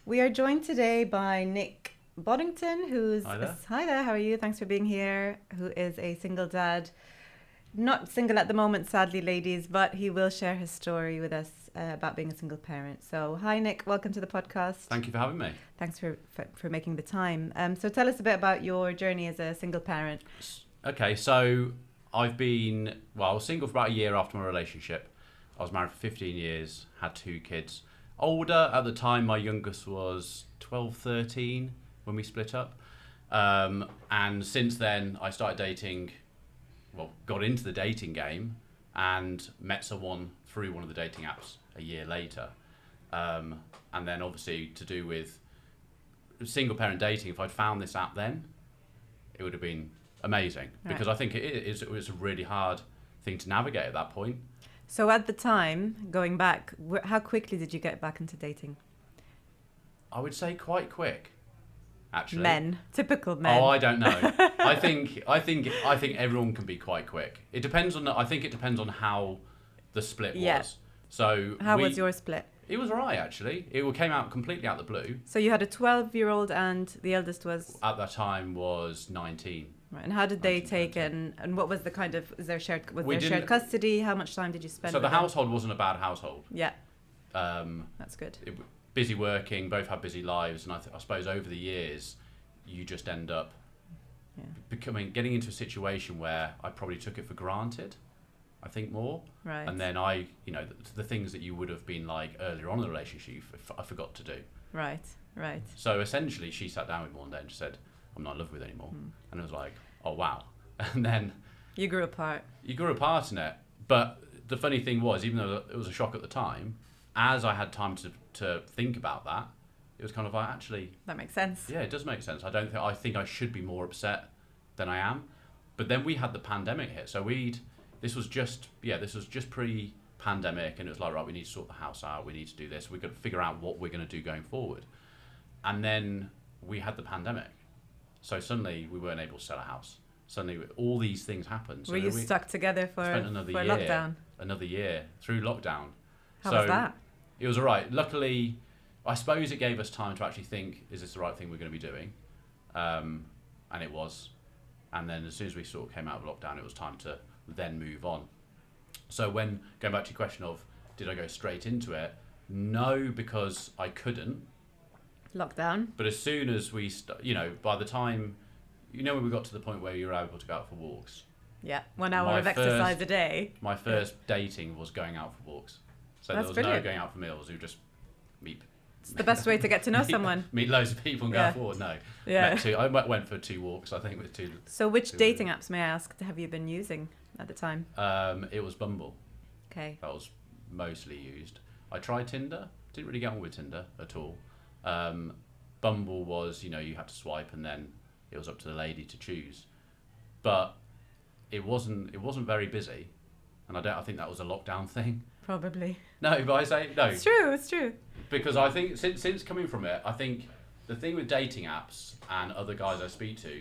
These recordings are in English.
We are joined today by Nick Boddington, who's... Hi there. Hi there, how are you? Thanks for being here. Who is a single dad. Not single at the moment, sadly, ladies, but he will share his story with us about being a single parent. So, hi, Nick. Welcome to the podcast. Thank you for having me. Thanks for making the time. So tell us a bit about your journey as a single parent. Okay, so I was single for about a year after my relationship. I was married for 15 years, had 2 kids. Older at the time, my youngest was 12, 13 when we split up. And since then, I started dating, got into the dating game and met someone through one of the dating apps a year later. And then obviously to do with single parent dating, if I'd found this app then, it would have been amazing. Right. Because I think it was a really hard thing to navigate at that point. So at the time, going back, how quickly did you get back into dating? I would say quite quick, actually. Typical men. Oh, I don't know. I think everyone can be quite quick. It depends on how the split was. So how was your split? It was alright, actually. It came out completely out of the blue. So you had a 12-year-old and the eldest was? At that time was 19. Right. And how did they take and what was the kind of, was there shared custody? How much time did you spend? So the household wasn't a bad household. Yeah. That's good. Busy working, both had busy lives, and I suppose over the years, you just end up getting into a situation where I probably took it for granted. I think more. Right. And then the things that you would have been like earlier on in the relationship, I forgot to do. Right. So essentially, she sat down with me one day and just said, "I'm not in love with you anymore." And I was like, "Oh wow!" And then you grew apart. You grew apart in it. But the funny thing was, even though it was a shock at the time, as I had time to think about that, it was kind of like, actually, that makes sense. Yeah, it does make sense. I think I should be more upset than I am. But then we had the pandemic hit, so this was just pre-pandemic, and it was like, right, we need to sort the house out, we need to do this, we've got to figure out what we're going to do going forward. And then we had the pandemic, so suddenly we weren't able to sell a house. Suddenly all these things happened. So were you stuck together for lockdown? Another year through lockdown. How was that? It was all right. Luckily, I suppose it gave us time to actually think, is this the right thing we're going to be doing? And it was. And then as soon as we sort of came out of lockdown, it was time to then move on. So when, going back to your question of, did I go straight into it? No, because I couldn't. Lockdown. But as soon as we, by the time, when we got to the point where you were able to go out for walks. Yeah, 1 hour of exercise a day. My first dating was going out for walks. So there was brilliant. no going out for meals. We just meet. It's the best way to get to know someone. Meet loads of people and go forward. No. Yeah. I went for 2 walks, I think, with 2. So which dating apps, may I ask, have you been using at the time? It was Bumble. Okay. That was mostly used. I tried Tinder. Didn't really get on with Tinder at all. Bumble was, you had to swipe and then it was up to the lady to choose. But it wasn't very busy. And I think that was a lockdown thing. Probably. No, but I say no. It's true. Because I think since coming from it, I think the thing with dating apps and other guys I speak to,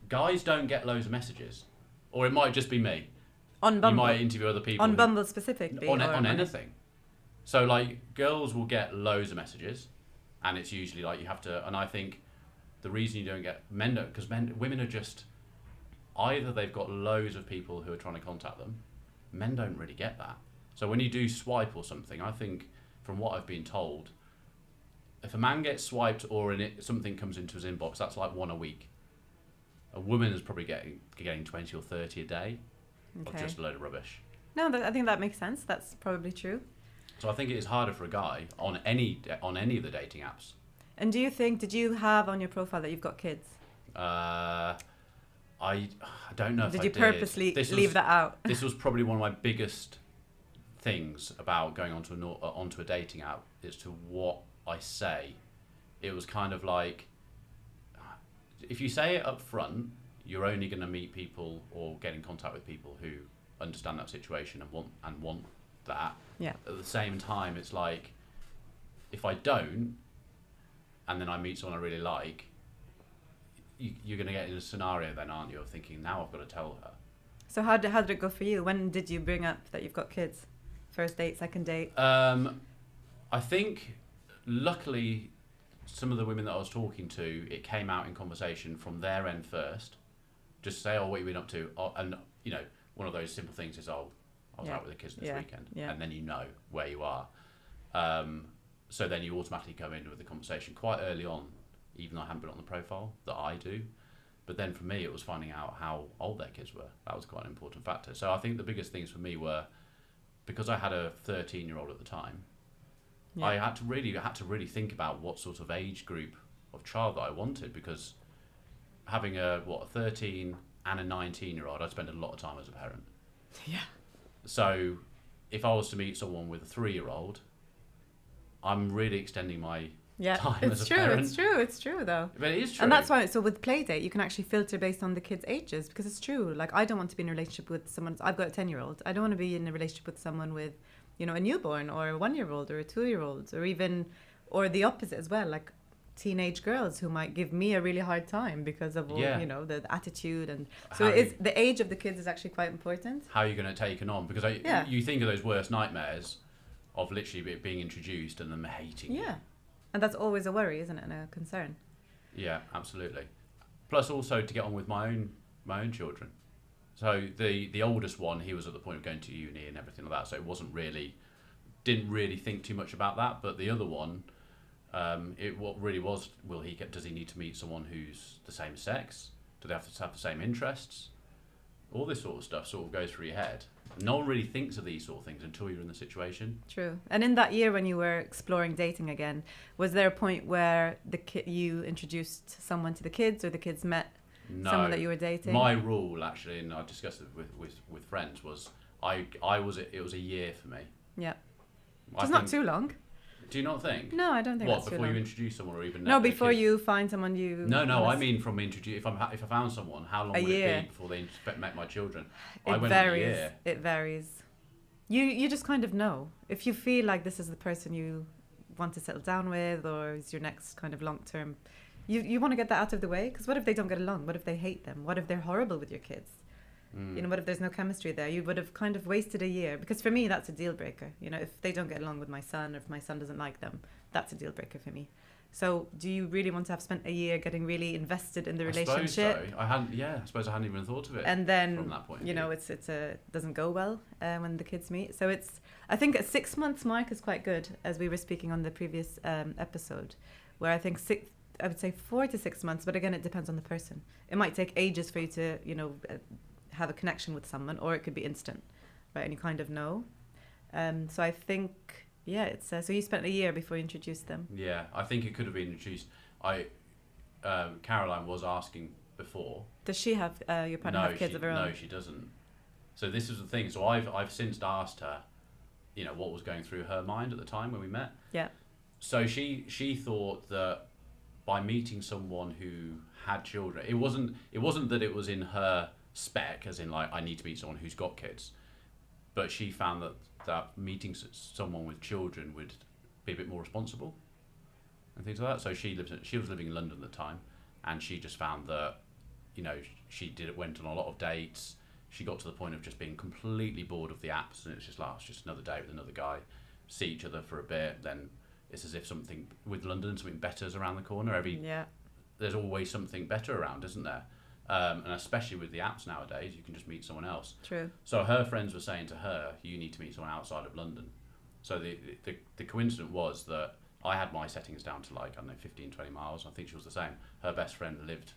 guys don't get loads of messages, or it might just be me. On Bumble. You might interview other people. On Bumble specifically. On anything. So like girls will get loads of messages, and it's usually like you have to. And I think the reason you don't get men don't, because women are just either they've got loads of people who are trying to contact them. Men don't really get that. So when you do swipe or something, I think from what I've been told, if a man gets swiped or something comes into his inbox, that's like 1 a week. A woman is probably getting 20 or 30 a day of just a load of rubbish. No, I think that makes sense. That's probably true. So I think it is harder for a guy on any of the dating apps. And did you have on your profile that you've got kids? I don't know if I did. Did you purposely leave that out? This was probably one of my biggest things about going onto a dating app is to what I say. It was kind of like, if you say it up front, you're only going to meet people or get in contact with people who understand that situation and want that. Yeah. At the same time, it's like, if I don't, and then I meet someone I really like, you're going to get in a scenario then, aren't you, of thinking, now I've got to tell her. So how did it go for you? When did you bring up that you've got kids? First date, second date? I think, luckily, some of the women that I was talking to, it came out in conversation from their end first. Just say, oh, what have you been up to? Oh, and, you know, one of those simple things is, oh, I was out with the kids this weekend. Yeah. And then you know where you are. So then you automatically go in with the conversation quite early on, even though I hadn't been on the profile, that I do. But then for me, it was finding out how old their kids were. That was quite an important factor. So I think the biggest things for me were, because I had a 13-year-old at the time, I had to really think about what sort of age group of child that I wanted, because having a 13 and a 19-year-old, I'd spend a lot of time as a parent. Yeah. So if I was to meet someone with a 3-year-old, I'm really extending my time as a true, parent. It's true though. But it is true. And that's why, so with Playdate, you can actually filter based on the kids' ages, because it's true. Like, I don't want to be in a relationship with someone, I've got a 10-year-old. I don't want to be in a relationship with someone with, you know, a newborn or a 1-year-old or a 2-year-old, or the opposite as well, like teenage girls who might give me a really hard time because of all, you know, the attitude. And so the age of the kids is actually quite important. How are you going to take it on? Because you think of those worst nightmares of literally it being introduced and them hating you. And that's always a worry, isn't it, and a concern. Yeah, absolutely. Plus also to get on with my own children. So the oldest one, he was at the point of going to uni and everything like that, so it didn't really think too much about that. But the other one, what really was, does he need to meet someone who's the same sex? Do they have to have the same interests? All this sort of stuff sort of goes through your head. No one really thinks of these sort of things until you're in the situation. True. And in that year when you were exploring dating again, was there a point where you introduced someone to the kids, or the kids met someone that you were dating? My rule, actually, and I discussed it with friends, was it was a year for me. Yeah. It's not too long. Do you not think? No, I don't think that's too long. Before you introduce someone, or even no, before you find someone you... No, I mean from if I found someone, how long would it be before they met my children? It varies. It varies. You just kind of know. If you feel like this is the person you want to settle down with, or is your next kind of long-term... You want to get that out of the way, because what if they don't get along? What if they hate them? What if they're horrible with your kids? You know, what if there's no chemistry there? You would have kind of wasted a year. Because for me, that's a deal breaker. You know, if they don't get along with my son, or if my son doesn't like them, that's a deal breaker for me. So do you really want to have spent a year getting really invested in the relationship? I suppose I hadn't even thought of it. And then, from that point of you know, it doesn't go well when the kids meet. So I think a 6 months mark is quite good, as we were speaking on the previous episode, where I think I would say 4 to 6 months, but again, it depends on the person. It might take ages for you to, you know, have a connection with someone, or it could be instant, right? And you kind of know. So I think, it's so you spent a year before you introduced them. Yeah, I think it could have been introduced. Caroline was asking before. Does she have your partner have kids of her own? No, she doesn't. So this is the thing. So I've since asked her, you know, what was going through her mind at the time when we met. Yeah. So she thought that by meeting someone who had children, it wasn't that it was in her spec, as in like I need to meet someone who's got kids, but she found that meeting someone with children would be a bit more responsible and things like that. So she was living in London at the time, and she just found that, you know, went on a lot of dates. She got to the point of just being completely bored of the apps, and it's just another day with another guy, see each other for a bit, then it's as if something better's around the corner. There's always something better around, isn't there? And especially with the apps nowadays, you can just meet someone else. True. So her friends were saying to her, you need to meet someone outside of London. So the coincidence was that I had my settings down to 15, 20 miles. I think she was the same. Her best friend lived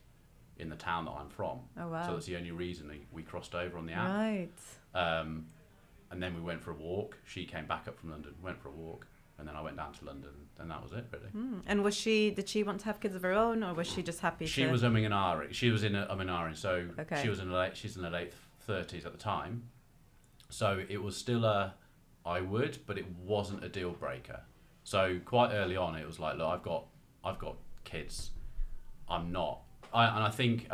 in the town that I'm from. Oh, wow. So that's the only reason we crossed over on the app. Right. And then we went for a walk. She came back up from London, went for a walk. And then I went down to London, and that was it, really. And did she want to have kids of her own, or was she just happy? She was umming and ahhing. She was umming and ahhing. So okay. She's in her late 30s at the time. So it was still I would, but it wasn't a deal breaker. So quite early on, it was like, look, I've got kids. I'm not. I think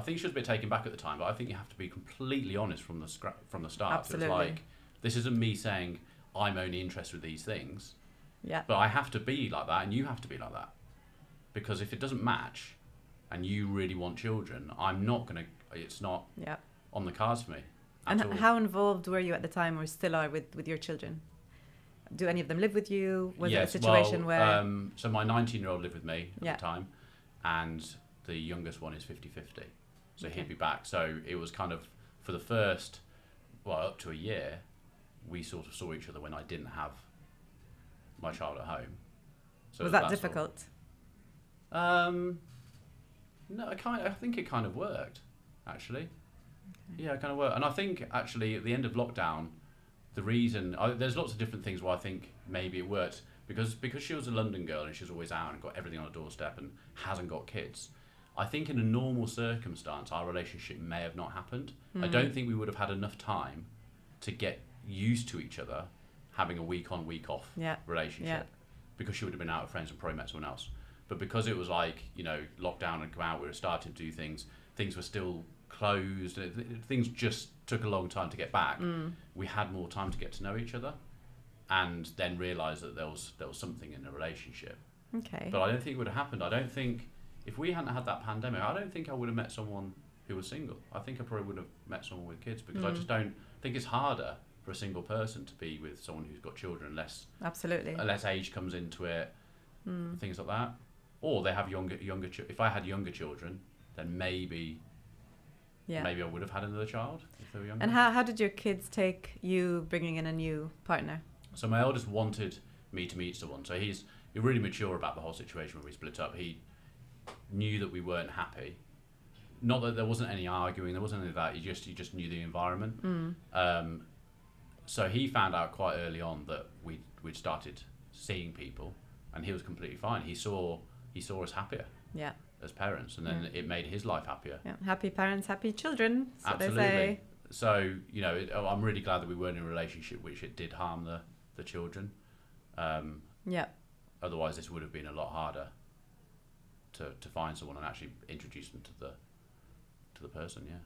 she was a bit taken back at the time, but I think you have to be completely honest from the start. Absolutely. It was like, this isn't me saying I'm only interested in these things. Yeah. But I have to be like that, and you have to be like that. Because if it doesn't match, and you really want children, it's not on the cards for me. And how involved were you at the time, or still are, with your children? Do any of them live with you? Was Yes, it a situation where... so my 19-year-old lived with me at Yeah. the time, and the youngest one is 50-50. So Okay. he'd be back. So it was kind of, for the first, up to a year, we sort of saw each other when I didn't have my child at home. So was it that sort of- difficult? No, I think it kind of worked, actually. Yeah, it kind of worked. And I think, actually, at the end of lockdown, the reason... there's lots of different things why I think maybe it worked. Because she was a London girl and she was always out and got everything on her doorstep and hasn't got kids. I think in a normal circumstance, our relationship may have not happened. I don't think we would have had enough time to get used to each other having a week on, week off relationship. Because she would have been out with friends and probably met someone else. But because it was like, lockdown and come out, we were starting to do things were still closed, things just took a long time to get back. We had more time to get to know each other and then realise that there was something in the relationship. Okay. But I don't think it would have happened. I don't think, if we hadn't had that pandemic, I don't think I would have met someone who was single. I think I probably would have met someone with kids, because I just don't think it's harder for a single person to be with someone who's got children unless age comes into it, things like that. Or they have younger if I had younger children, then maybe I would have had another child if they were younger. And how did your kids take you bringing in a new partner? So my eldest wanted me to meet someone. So he's really mature about the whole situation when we split up. He knew that we weren't happy. Not that there wasn't any arguing, there wasn't any of that. He just knew the environment. So he found out quite early on that we'd started seeing people, and he was completely fine. He saw us happier. Yeah. As parents, and then it made his life happier. Yeah, happy parents, happy children. Absolutely. They say. So I'm really glad that we weren't in a relationship which it did harm the children. Otherwise, this would have been a lot harder to find someone and actually introduce them to the person. Yeah.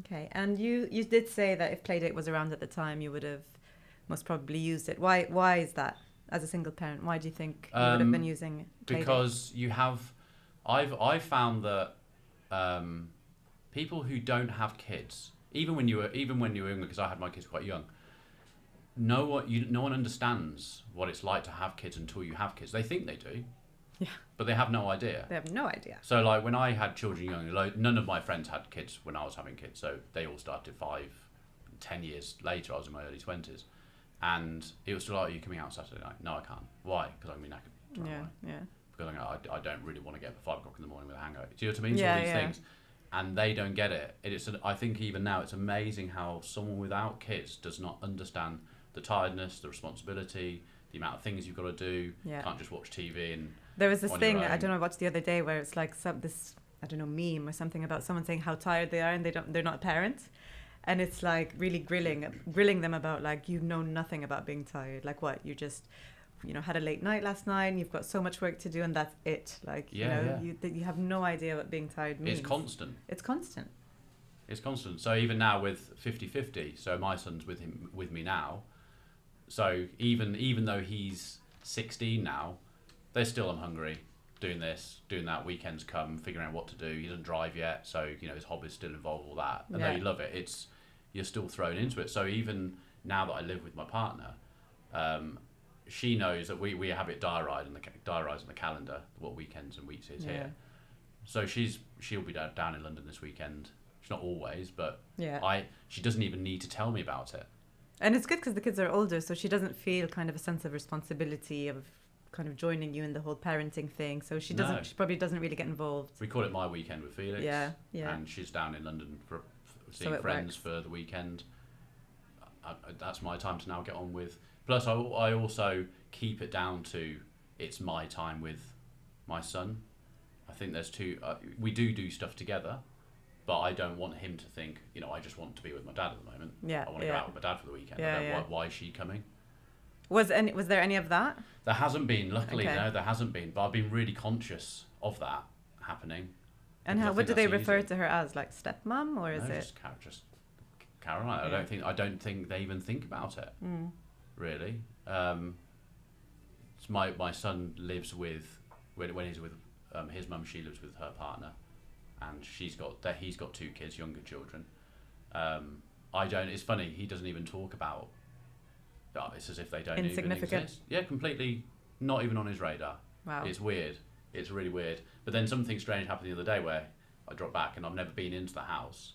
Okay, and you did say that if Playdate was around at the time, you would have most probably used it. Why is that? As a single parent, why do you think you would have been using Playdate? Because you have. I've found that people who don't have kids, even when you were younger, because I had my kids quite young, no one understands what it's like to have kids until you have kids. They think they do, but they have no idea. They have no idea. So like when I had children young, none of my friends had kids when I was having kids, so they all started 5-10 years later. I was in my early 20s, and it was like, "Are you coming out Saturday night?" "No, I can't." "Why?" "Because I'm knackered tomorrow night." Because I don't really want to get up at 5 o'clock in the morning with a hangover. Do you know what I mean? So all these things. And they don't get it. I think even now it's amazing how someone without kids does not understand the tiredness, the responsibility, the amount of things you've got to do. You can't just watch TV and... There was this thing, I don't know, I watched the other day where it's like this, I don't know, meme or something about someone saying how tired they are and they're not parents. And it's like really grilling them about like, you know nothing about being tired. Like what? You just... had a late night last night and you've got so much work to do and that's it. Like, you have no idea what being tired means. It's constant. It's constant. So even now with 50-50, so my son's with me now. So even though he's 16 now, there's still, I'm hungry, doing this, doing that, weekends come, figuring out what to do. He doesn't drive yet, so, his hobbies still involve all that. And though you love it, you're still thrown into it. So even now that I live with my partner, she knows that we have it diarised in the calendar what weekends and weeks is here. So she'll be down in London this weekend. She's not always, but she doesn't even need to tell me about it. And it's good because the kids are older, so she doesn't feel kind of a sense of responsibility of kind of joining you in the whole parenting thing. So she probably doesn't really get involved. We call it my weekend with Felix. Yeah. And she's down in London for seeing friends for the weekend. That's my time to now get on with. Plus, I also keep it down to it's my time with my son. I think there's two. We do stuff together, but I don't want him to think, I just want to be with my dad at the moment. I want to go out with my dad for the weekend. Why is she coming? Was there any of that? There hasn't been. Luckily, no, there hasn't been. But I've been really conscious of that happening. And what do they refer to her as? Like stepmom, or is it just Caroline? I don't think they even think about it. Really. My son lives with, when he's with his mum, she lives with her partner, and he's got 2 kids, younger children. It's funny, he doesn't even talk about it's as if they don't even Insignificant. exist. Yeah, completely not even on his radar. Wow. It's weird. It's really weird. But then something strange happened the other day where I dropped back and I've never been into the house.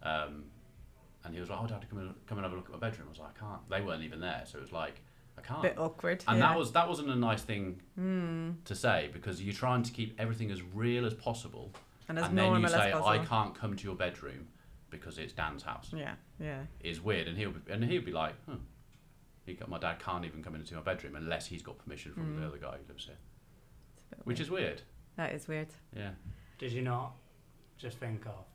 And he was like, "Oh, Dad, come and have a look at my bedroom." I was like, "I can't." They weren't even there, so it was like, "I can't." Bit awkward. And that wasn't a nice thing to say, because you're trying to keep everything as real as possible, and as and then you normal say, as possible. "I can't come to your bedroom because it's Dan's house." Yeah. Is weird, and he'll be like, "My dad can't even come into my bedroom unless he's got permission from the other guy who lives here," which is weird. That is weird. Yeah. Did you not just think of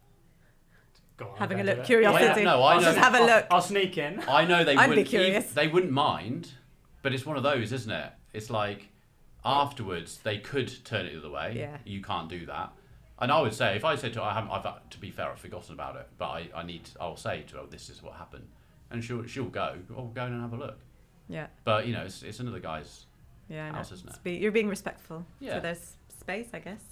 go on, having a go look, to it? curiosity? No, I know. Just have a look. I'll sneak in. I know they I'd be wouldn't. curious. They wouldn't mind, but it's one of those, isn't it? It's like afterwards they could turn it the other way. Yeah. You can't do that. And I would say, if I said to her, to be fair, I've forgotten about it, but I'll say to her, "This is what happened," and she'll go, "Oh, go in and have a look." Yeah. But it's another guy's Yeah. house, isn't it? You're being respectful. Yeah. So there's space, I guess.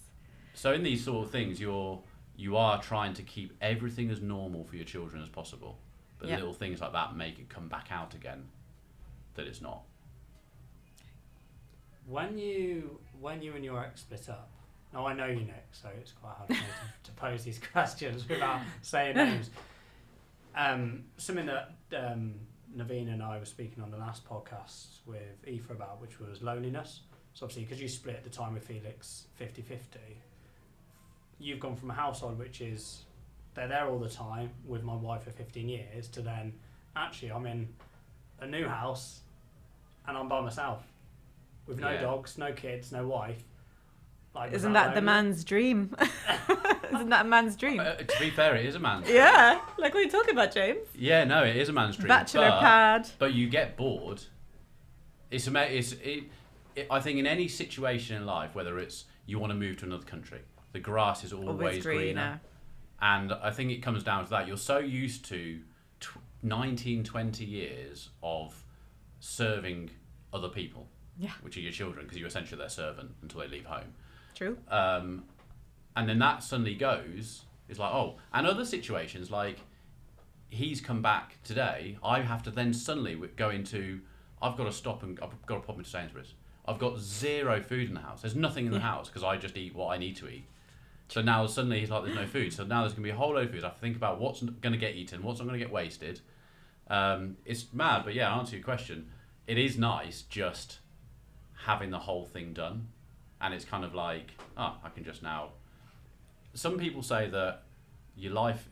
So in these sort of things, you are trying to keep everything as normal for your children as possible, but little things like that make it come back out again that it's not. When you and your ex split up, now I know you, Nick, so it's quite hard for me to pose these questions without saying names. Something that Nevine and I were speaking on the last podcast with Aoife about, which was loneliness. So obviously, because you split at the time with Felix 50-50, you've gone from a household which is they're there all the time with my wife for 15 years to then actually I'm in a new house and I'm by myself with no dogs, no kids, no wife. Like, Isn't that the man's dream? Isn't that a man's dream? To be fair, it is a man's dream. Yeah. Like, what are you talking about, James? Yeah, no, it is a man's dream. Bachelor pad. But you get bored. I think in any situation in life, whether it's you want to move to another country, the grass is always greener. And I think it comes down to that. You're so used to 19, 20 years of serving other people, which are your children, because you're essentially their servant until they leave home. True. And then that suddenly goes, it's like, oh, and other situations, like he's come back today, I have to then suddenly go into, I've got to stop and I've got to pop into Sainsbury's. I've got zero food in the house. There's nothing in the house because I just eat what I need to eat. So now suddenly he's like, there's no food. So now there's going to be a whole load of food. I have to think about what's going to get eaten, what's not going to get wasted. It's mad, but yeah, to answer your question, it is nice just having the whole thing done. And it's kind of like, I can just now... Some people say that your life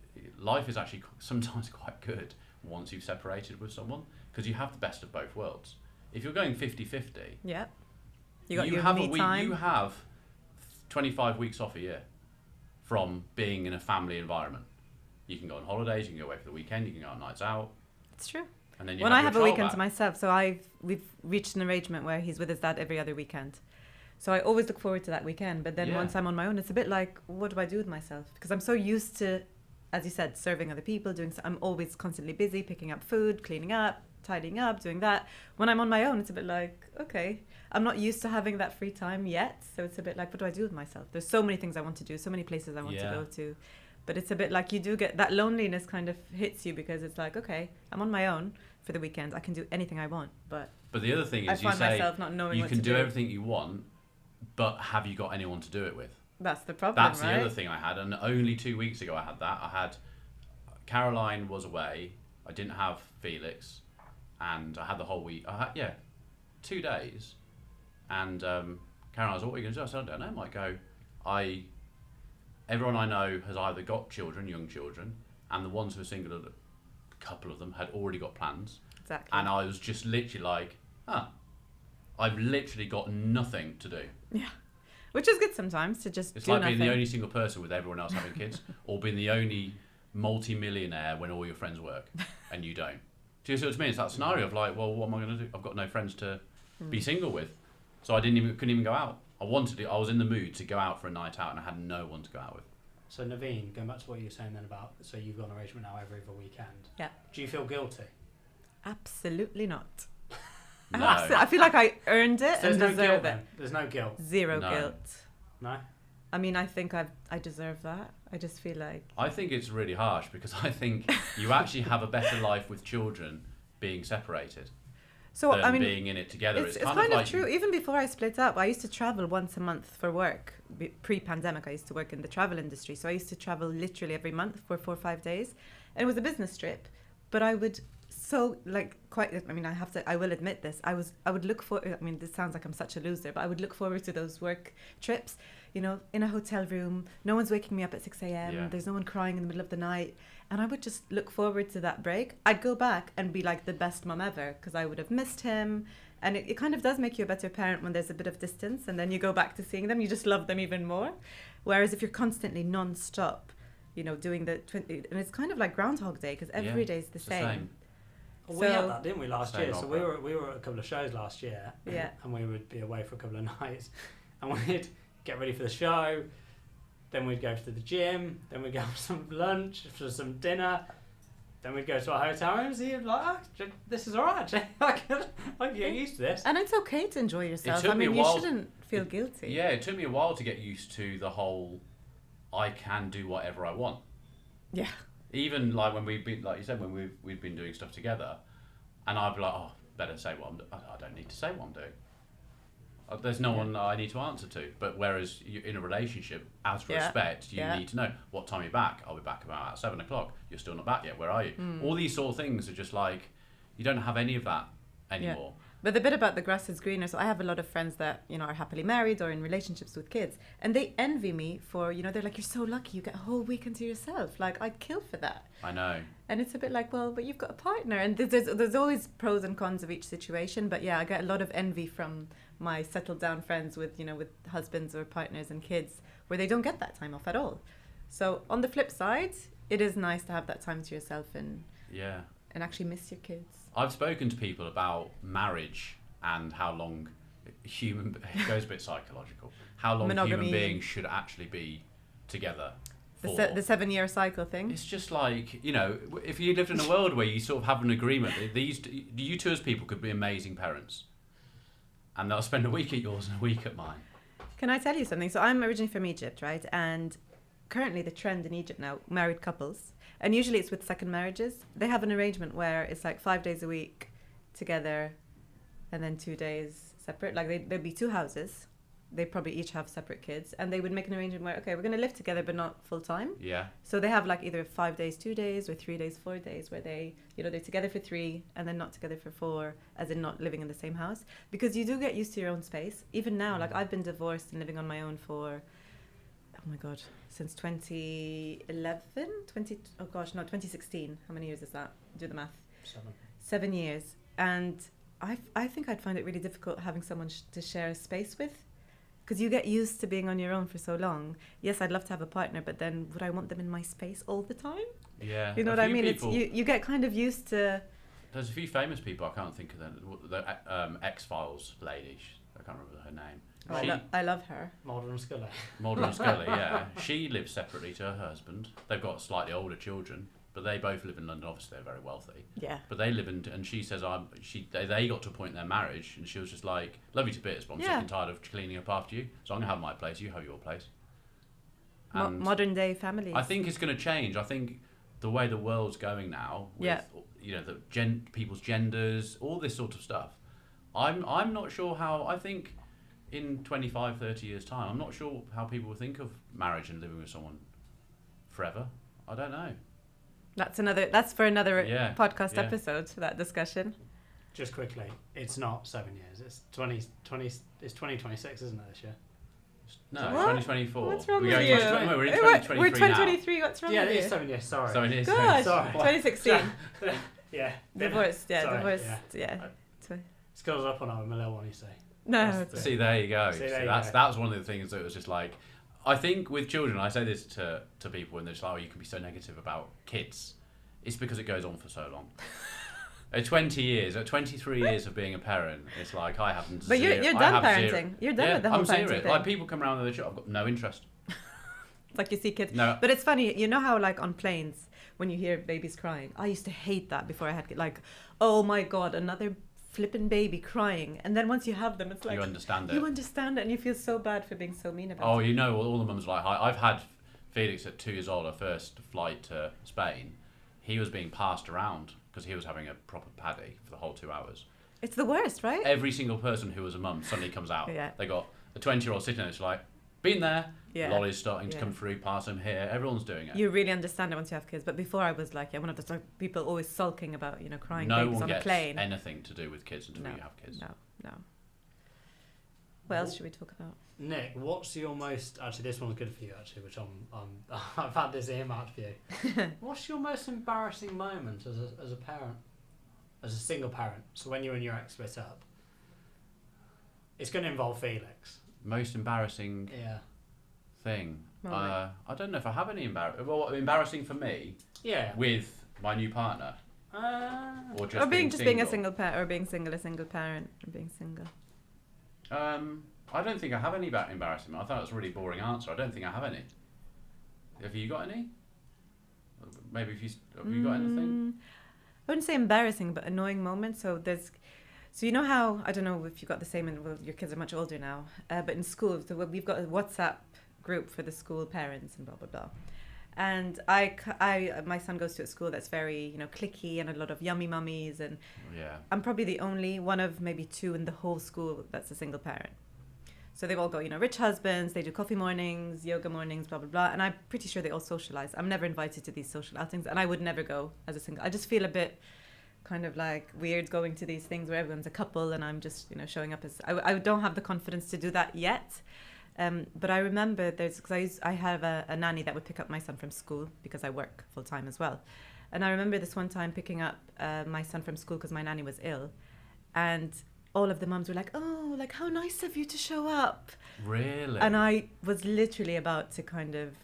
is actually sometimes quite good once you've separated with someone, because you have the best of both worlds. If you're going 50-50... Yeah. You got your have me time. You have 25 weeks off a year from being in a family environment. You can go on holidays, you can go away for the weekend, you can go on nights out. It's true. And then when I have a weekend to myself, so we've reached an arrangement where he's with his dad every other weekend. So I always look forward to that weekend. But then once I'm on my own, it's a bit like, what do I do with myself? Because I'm so used to, as you said, serving other people, I'm always constantly busy, picking up food, cleaning up, tidying up, doing that. When I'm on my own, it's a bit like, okay, I'm not used to having that free time yet. So it's a bit like, what do I do with myself? There's so many things I want to do, so many places I want to go to. But it's a bit like you do get that loneliness kind of hits you, because it's like, okay, I'm on my own for the weekend. I can do anything I want. But the other thing is, I find myself not knowing you what can to do everything you want, but have you got anyone to do it with? That's the problem, That's the other thing I had. And only 2 weeks ago I had that. I had Caroline was away. I didn't have Felix. And I had the whole week. I had, 2 days. And Caroline was like, what are you going to do? I said, I don't know. I might go. Everyone I know has either got children, young children, and the ones who are single, a couple of them had already got plans. Exactly. And I was just literally like, I've literally got nothing to do. Yeah. Which is good sometimes, to just It's do like nothing. being the only single person with everyone else having kids, or being the only multi-millionaire when all your friends work and you don't. Do you see what I mean? It's that scenario of like, well, what am I going to do? I've got no friends to be single with. So I couldn't even go out. I was in the mood to go out for a night out, and I had no one to go out with. So Nevine, going back to what you were saying then about, so you've got an arrangement now every other weekend. Yeah. Do you feel guilty? Absolutely not. No. I feel like I earned it So and there's no deserve guilt it. then? There's no guilt? Zero No. guilt. No? I mean, I think I deserve that. I just feel like... I think it's really harsh, because I think you actually have a better life with children being separated. So, than I mean, being in it together. it's kind of true. Even before I split up, I used to travel once a month for work. Pre-pandemic, I used to work in the travel industry. So I used to travel literally every month for 4 or 5 days. And it was a business trip. But I would I will admit this. I would look for, I mean, this sounds like I'm such a loser, but I would look forward to those work trips, you know, in a hotel room. No one's waking me up at 6 a.m. Yeah. There's no one crying in the middle of the night. And I would just look forward to that break. I'd go back and be like the best mum ever because I would have missed him. And it kind of does make you a better parent when there's a bit of distance and then you go back to seeing them. You just love them even more. Whereas if you're constantly non-stop, you know, doing the 20... And it's kind of like Groundhog Day because every day's the same. Well, we had that, didn't we, last year? So opera. we were at a couple of shows last year. Yeah. And we would be away for a couple of nights. And we'd get ready for the show. Then we'd go to the gym. Then we'd go for some lunch, for some dinner. Then we'd go to our hotel rooms. And you'd be like, this is all right. I can get used to this. And it's okay to enjoy yourself. I mean, you shouldn't feel guilty. Yeah, it took me a while to get used to the whole I can do whatever I want. Yeah. Even like when we've been, like you said, when we've been doing stuff together, and I'd be like, oh, better say what I don't need to say what I'm doing. There's no one I need to answer to. But whereas you, in a relationship, out of respect, you need to know what time you're back. I'll be back about 7 o'clock. You're still not back yet. Where are you? All these sort of things are just like, you don't have any of that anymore. Yeah. But the bit about the grass is greener. So I have a lot of friends that, you know, are happily married or in relationships with kids. And they envy me for, you know, they're like, you're so lucky. You get a whole weekend to yourself. Like, I'd kill for that. I know. And it's a bit like, well, but you've got a partner. And there's always pros and cons of each situation. But yeah, I get a lot of envy from my settled down friends with, you know, with husbands or partners and kids where they don't get that time off at all. So on the flip side, it is nice to have that time to yourself and actually miss your kids. I've spoken to people about marriage and how long it goes a bit psychological, how long Monogamy. human beings should actually be together for. The 7-year cycle thing. It's just like, you know, if you lived in a world where you sort of have an agreement, you two as people could be amazing parents. And they'll spend a week at yours and a week at mine. Can I tell you something? So I'm originally from Egypt, right? And currently the trend in Egypt now, married couples, and usually it's with second marriages, they have an arrangement where it's like 5 days a week together and then 2 days separate. Like there'd be 2 houses. They probably each have separate kids, and they would make an arrangement where, okay, we're going to live together but not full time. Yeah. So they have like either 5 days, 2 days, or 3 days, 4 days, where they, you know, they're together for 3 and then not together for 4, as in not living in the same house. Because you do get used to your own space. Even now, like I've been divorced and living on my own for, oh my God, since 2016. How many years is that? Do the math. 7 years. And I think I'd find it really difficult having someone to share a space with. Because you get used to being on your own for so long. Yes, I'd love to have a partner, but then would I want them in my space all the time? Yeah. You know what I mean? It's, you get kind of used to... There's a few famous people, I can't think of them. The X-Files lady, I can't remember her name. I love her. Mulder and Scully. Mulder and Scully, yeah. She lives separately to her husband. They've got slightly older children, but they both live in London. Obviously, they're very wealthy. Yeah. But they live in, and she says, they got to a point in their marriage, and she was just like, love you to bits, but I'm sick and tired of cleaning up after you, so I'm going to have my place, you have your place. Modern day families. I think it's going to change. I think the way the world's going now, with, you know, people's genders, all this sort of stuff, I'm not sure how, I think in 25, 30 years' time, I'm not sure how people will think of marriage and living with someone forever. I don't know. That's for another podcast episode, that discussion. Just quickly, it's not 7 years. It's 2026, isn't it, this year? No, 2024. What's wrong with you? We're in 2023 We're 2023. What's wrong with you? Yeah, it is 7 years. Sorry. So it is. Gosh, sorry. 2016. Yeah. Divorced. Yeah, Sorry, divorced. yeah. Scores up on our little one, you say. No. See, there you go. That was one of the things that was just like, I think with children, I say this to people, and they're just like, oh, you can be so negative about kids. It's because it goes on for so long. At 20 years, at 23 years of being a parent, it's like I haven't. But you're done parenting. You're done with the whole parenting thing. Like people come around to the shop, I've got no interest. It's like you see kids. No. But it's funny, you know how like on planes when you hear babies crying, I used to hate that before I had like, oh my God, another flipping baby crying, and then once you have them, it's like you understand it, and you feel so bad for being so mean about it. Oh, you know, all the mums are like, I've had Felix at 2 years old, our first flight to Spain. He was being passed around because he was having a proper paddy for the whole 2 hours. It's the worst, right? Every single person who was a mum suddenly comes out. Yeah. They got a 20-year-old sitting there, it's like, been there, Yeah. lollies starting to come through, pass them here, everyone's doing it. You really understand it once you have kids, but before I was like, one of those people always sulking about, crying No babies one on a gets plane. anything to do with kids until you have kids. No. What else should we talk about? Nick, what's your most... Actually, this one's good for you, actually, which I've had this earmarked for you. What's your most embarrassing moment as a parent? As a single parent? So when you and your ex split up. It's going to involve Felix. Most embarrassing thing? I don't know if I have any embarrassing for me? Yeah. With my new partner? Or just being a single parent, or being single, a single parent, or being single. I don't think I have any embarrassing. I thought it was a really boring answer. I don't think I have any. Have you got any? Maybe have you got anything? I wouldn't say embarrassing, but annoying moments. So you know how, I don't know if you got the same, your kids are much older now, but in school, so we've got a WhatsApp group for the school parents and blah, blah, blah. And my son goes to a school that's very, cliquey and a lot of yummy mummies. And I'm probably the only one of maybe two in the whole school that's a single parent. So they've all got, rich husbands, they do coffee mornings, yoga mornings, blah, blah, blah. And I'm pretty sure they all socialize. I'm never invited to these social outings, and I would never go as a single. I just feel a bit kind of like weird going to these things where everyone's a couple and I'm just, showing up as... I don't have the confidence to do that yet. But I remember because I have a nanny that would pick up my son from school because I work full time as well. And I remember this one time picking up my son from school because my nanny was ill. And all of the mums were like, oh, like, how nice of you to show up. Really? And I was literally about to kind of,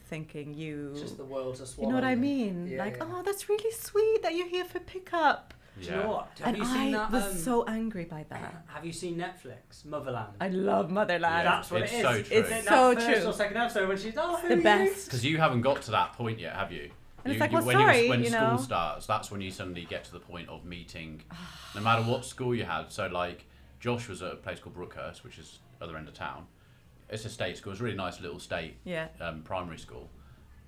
thinking just the world to swallow. You know what I mean? Yeah, oh, that's really sweet that you're here for pickup. Do you know what? Have you seen that? I was so angry by that. Have you seen Netflix, Motherland? I love Motherland. Yeah, that's what it is. So true. It's so true. First or second episode when she's the best. Because you haven't got to that point yet, have you? And it's like, well, sorry, when school starts, that's when you suddenly get to the point of meeting, no matter what school you had. So, like, Josh was at a place called Brookhurst, which is other end of town. It's a state school. It's a really nice little state primary school.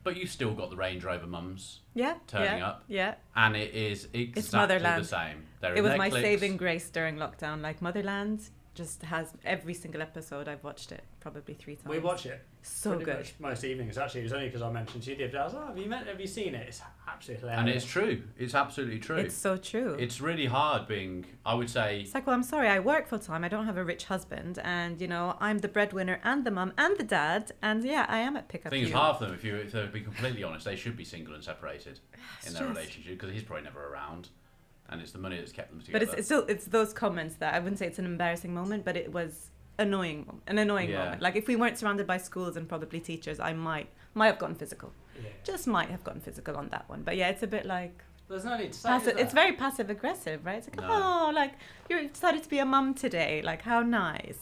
But you've still got the Range Rover mums turning up. Yeah. And it is exactly the same. It was my saving grace during lockdown. Like, Motherland just has every single episode. I've watched it probably 3 times. We watch it. So good. Much most evenings. Actually, it was only because I mentioned to you the other day. I was like, have you seen it? It's absolutely hilarious. And it's true. It's absolutely true. It's so true. It's really hard being, I would say... It's like, well, I'm sorry, I work full time. I don't have a rich husband. And, I'm the breadwinner and the mum and the dad. And, I am at pickup. I think it's half of them, if they're to be completely honest, they should be single and separated in their relationship because he's probably never around. And it's the money that's kept them together. But it's those comments that I wouldn't say it's an embarrassing moment, but it was an annoying moment. Like, if we weren't surrounded by schools and probably teachers, I might have gotten physical. Yeah. Just might have gotten physical on that one. But it's a bit like... There's no need to say it's very passive aggressive, right? It's like, oh, like, you decided to be a mum today. Like, how nice.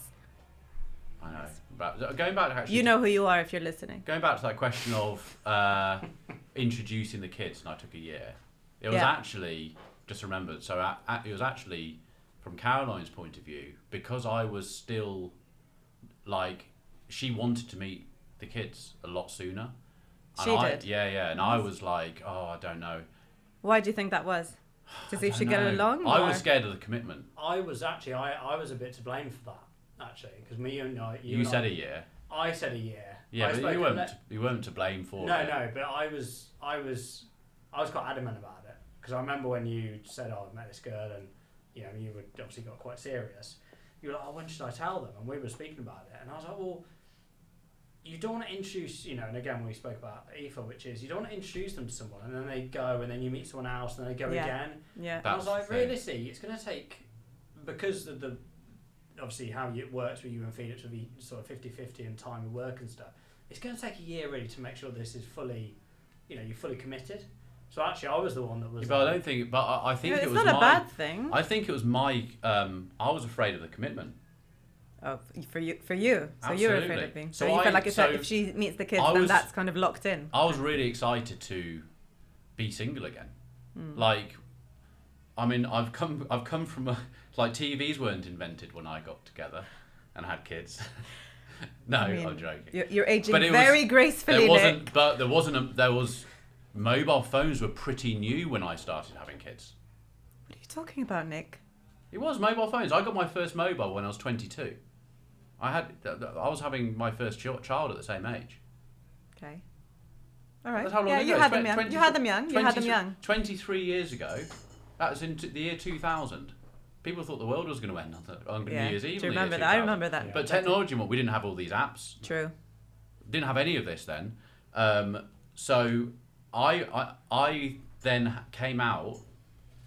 I know. But going back to actually... You know who you are if you're listening. Going back to that question of introducing the kids, and I took a year. It was actually... Just remembered, so it was actually, from Caroline's point of view, because I was still, like, she wanted to meet the kids a lot sooner. She did? Yeah, and I was like, oh, I don't know. Why do you think that was? To see if she'd get along? I was scared of the commitment. I was actually, I was a bit to blame for that, actually, because me and I... You said a year. I said a year. Yeah, but you weren't to blame for it. No, but I was quite adamant about it. Because I remember when you said, oh, I've met this girl, and you were obviously got quite serious. You were like, oh, when should I tell them? And we were speaking about it, and I was like, well, you don't want to introduce, and again we spoke about Aoife, which is you don't want to introduce them to someone, and then they go, and then you meet someone else, and then they go again. Yeah. And I was like, realistically, it's going to take, because of the obviously how it works with you and Felix with the sort of 50-50 and time of work and stuff. It's going to take a year really to make sure this is fully, you're fully committed. So actually, I was the one that was. But I don't think. But I think it was it's not a bad thing. I think it was my. I was afraid of the commitment. Oh, for you. So absolutely. you were afraid of being. So you felt like if she meets the kids, then that's kind of locked in. I was really excited to be single again. Like, I mean, I've come from like TVs weren't invented when I got together and had kids. No, I'm joking. You're aging very gracefully. There was. Mobile phones were pretty new when I started having kids. What are you talking about, Nick? It was mobile phones. I got my first mobile when I was 22. I was having my first child at the same age. Okay. All right. That's how long ago. You had them young. You had them young. You had them young. 23 years ago. That was in the year 2000. People thought the world was going to end on New Year's Eve. Do you remember that? I remember that. Yeah. But technology, we didn't have all these apps. True. Didn't have any of this then. So I then came out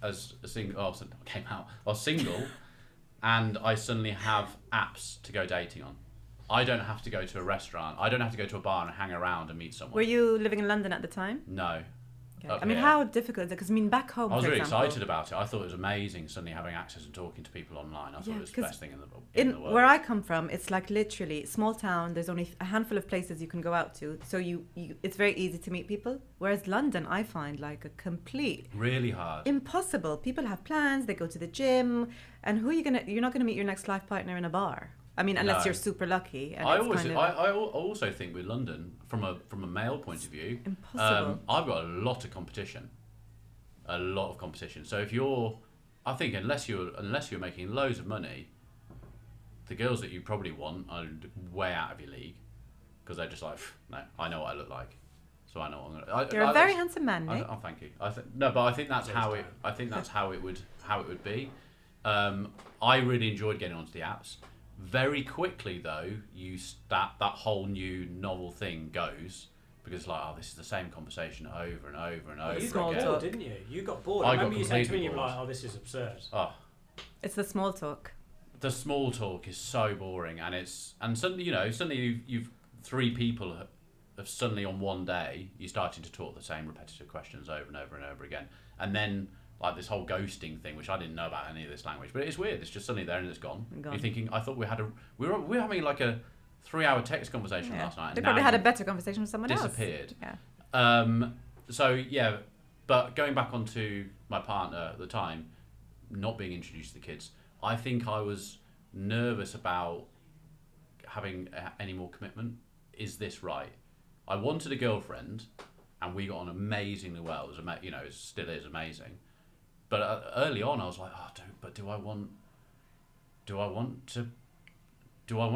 as a single. Oh, I was single, and I suddenly have apps to go dating on. I don't have to go to a restaurant. I don't have to go to a bar and hang around and meet someone. Were you living in London at the time? No. Okay. I mean, how difficult is it? Because I mean, back home, I was for really example, excited about it. I thought it was amazing suddenly having access and talking to people online. I thought it was the best thing in the world. Where I come from, it's like literally small town. There's only a handful of places you can go out to, so it's very easy to meet people. Whereas London, I find like a complete really hard, impossible. People have plans. They go to the gym, and you're not gonna meet your next life partner in a bar. I mean, unless you're super lucky. And I also think with London, from a male point of view, impossible. I've got a lot of competition. So I think unless you're making loads of money, the girls that you probably want are way out of your league, because they're just like, no, I know what I look like, so I know what I'm gonna. You're a very handsome man, Nick. Oh, thank you. But I think that's how it. I think that's how it would be. I really enjoyed getting onto the apps. Very quickly though, that whole new novel thing goes, because it's like, oh, this is the same conversation over and over and over You again. got bored, didn't you? You got bored. I remember you saying to me, you were like, oh, this is absurd. Oh, It's the small talk. the small talk is so boring, and suddenly you've three people have suddenly on one day you're starting to talk the same repetitive questions over and over and over again, and then like this whole ghosting thing, which I didn't know about any of this language, but it's weird. It's just suddenly there and it's gone. You're thinking, I thought we were having like a 3-hour text conversation last night. They probably had a better conversation with someone disappeared. else. Yeah. So yeah, but going back onto my partner at the time, not being introduced to the kids, I think I was nervous about having any more commitment. Is this right? I wanted a girlfriend, and we got on amazingly well. It was, it still is amazing. But early on, I was like, do I want to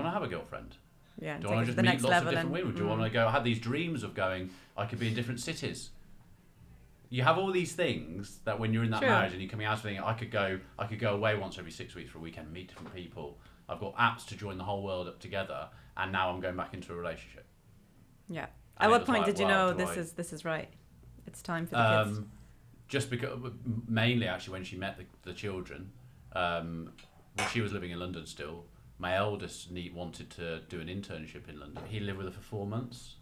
have a girlfriend? Yeah. Do I want to just meet lots of different women? Do I want to go? I had these dreams of going. I could be in different cities. You have all these things that when you're in that marriage and you're coming out of it, I could go away once every 6 weeks for a weekend, meet different people. I've got apps to join the whole world up together, and now I'm going back into a relationship. Yeah. And at what point did you know this is right? It's time for the kids. Just because, mainly actually, when she met the children, when she was living in London still, my eldest wanted to do an internship in London. He lived with her for 4 months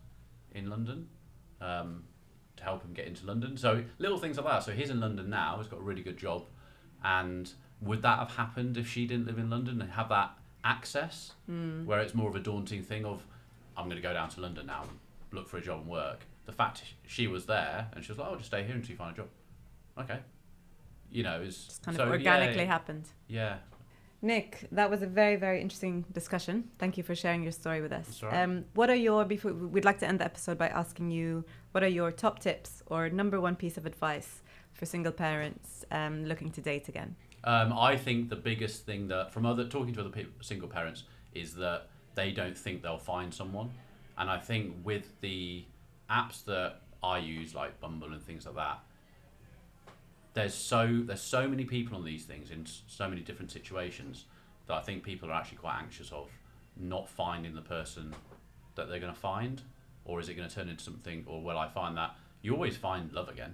in London to help him get into London. So little things like that. So he's in London now. He's got a really good job. And would that have happened if she didn't live in London and have that access, where it's more of a daunting thing of, I'm going to go down to London now, look for a job and work. The fact she was there and she was like, oh, just stay here until you find a job. Okay. It's just kind of organically happened. Yeah. Nick, that was a very, very interesting discussion. Thank you for sharing your story with us. We'd like to end the episode by asking you, what are your top tips or number one piece of advice for single parents looking to date again? I think the biggest thing that, talking to other single parents, is that they don't think they'll find someone. And I think with the apps that I use, like Bumble and things like that, there's so many people on these things in so many different situations that I think people are actually quite anxious of not finding the person that they're going to find, or is it going to turn into something, or will I find that you always find love again,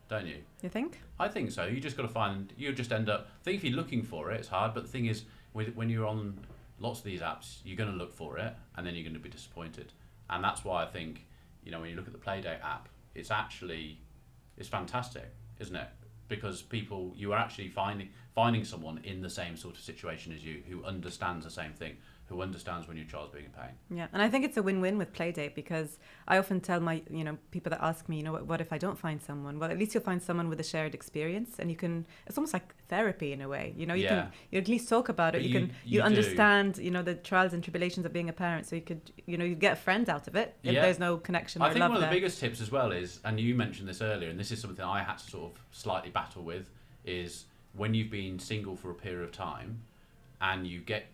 don't you? You think? I think so. You just got to find. You just end up. I think if you're looking for it, it's hard. But the thing is, when you're on lots of these apps, you're going to look for it, and then you're going to be disappointed. And that's why I think, when you look at the Playdate app, it's fantastic, isn't it? Because you are actually finding someone in the same sort of situation as you, who understands the same thing, who understands when your child's being in pain. Yeah, and I think it's a win-win with Playdate, because I often tell my, people that ask me, what if I don't find someone? Well, at least you'll find someone with a shared experience, and it's almost like therapy in a way. You at least talk about it. You understand, the trials and tribulations of being a parent, so you could, you get a friend out of it if there's no connection. I think one of the biggest tips as well is, and you mentioned this earlier, and this is something I had to sort of slightly battle with, is when you've been single for a period of time and you get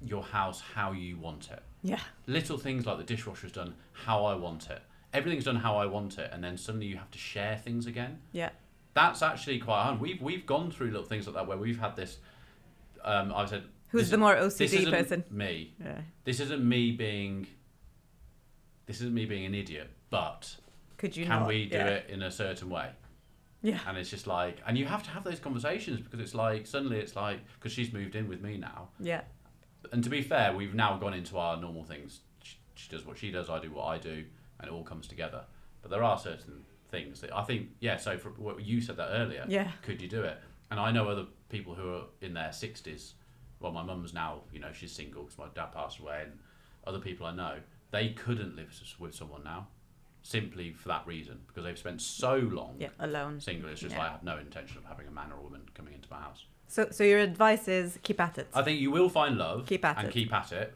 your house how you want it. Yeah. Little things like the dishwasher's done how I want it. Everything's done how I want it, and then suddenly you have to share things again. Yeah. That's actually quite hard. We've gone through little things like that where we've had this. I said, who's the more OCD this person? Me. Yeah. This isn't me being an idiot, but Could you can not? we do it in a certain way? Yeah. And it's just like, and you have to have those conversations, because it's like suddenly it's like, because she's moved in with me now. Yeah. And to be fair, we've now gone into our normal things. She does what she does, I do what I do, and it all comes together. But there are certain things that I think, so for what you said that earlier, could you do it? And I know other people who are in their 60s. Well, my mum's now, she's single because my dad passed away, and other people I know, they couldn't live with someone now, simply for that reason, because they've spent so long alone. Single. It's just like, I have no intention of having a man or a woman coming into my house. So your advice is keep at it. I think you will find love. Keep at it.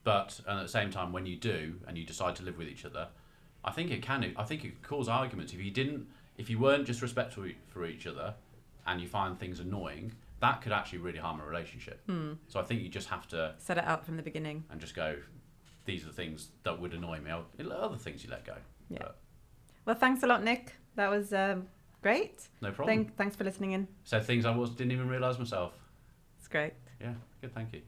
But at the same time, when you do and you decide to live with each other, I think it could cause arguments. If you weren't just respectful for each other, and you find things annoying, that could actually really harm a relationship. So I think you just have to set it out from the beginning and just go, these are the things that would annoy me. Other things you let go. Yeah. But, well, thanks a lot, Nick. That was great. No problem. Thanks for listening in. Said things I didn't even realise myself. It's great. Yeah, good, thank you.